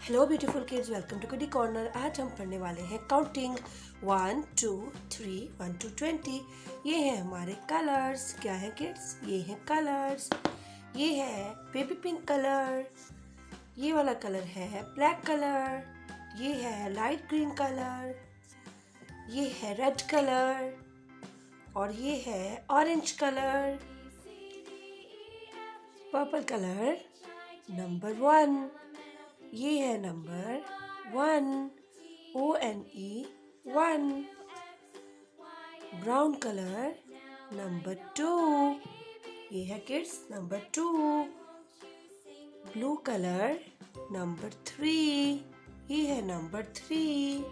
Hello beautiful kids, welcome to Kiddy Corner. आज हम पढ़ने वाले हैं काउंटिंग 1 2 3 1 to 20। ये हैं हमारे कलर्स। क्या है किड्स? ये हैं कलर्स। ये है बेबी पिंक कलर, ये वाला कलर है ब्लैक कलर, ये है लाइट ग्रीन कलर, ये है रेड कलर और ये है orange colour. Purple colour number 1, ये है number 1, ONE 1। Brown colour number 2, ये है kids number 2। Blue colour number 3, ये है number 3।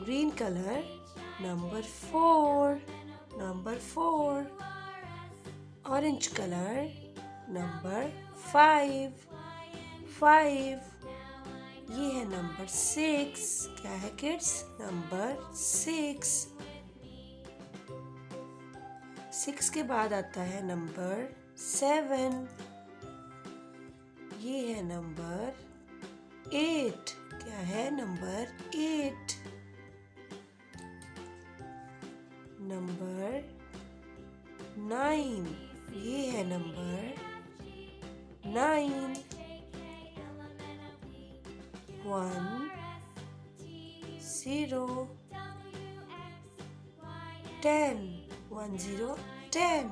Green colour number 4। Orange colour number 5। ये है नंबर 6। क्या है किड्स? नंबर 6। 6 के बाद आता है नंबर 7। ये है नंबर 8। क्या है? नंबर 8। नंबर 9, ये है नंबर 9। 1 0 10 1 0 10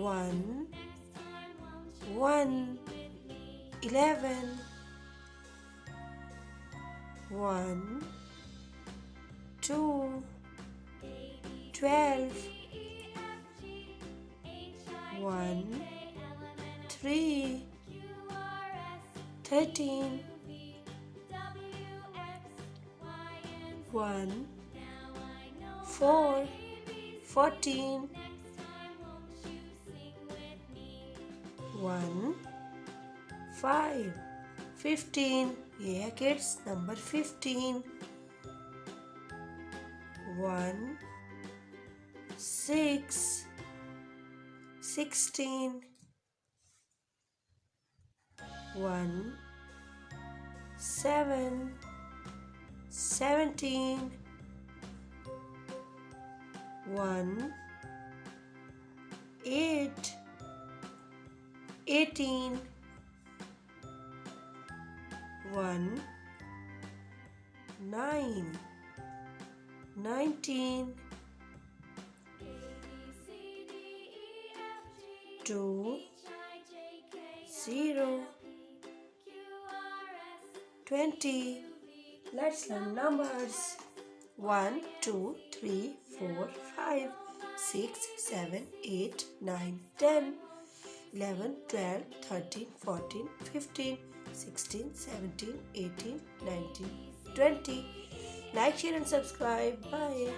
1 1 11 1 2 12 1 3 13 1 4 14 1 5 15। ये है kids number 15। 1 6 16 1 7 17 1 8 18 1 9 19 2 0 20। Let's learn numbers. 1 2 3 4 5 6 7 8 9 10 11 12 13 14 15 16 17 18 19 20। Like, share and subscribe. Bye.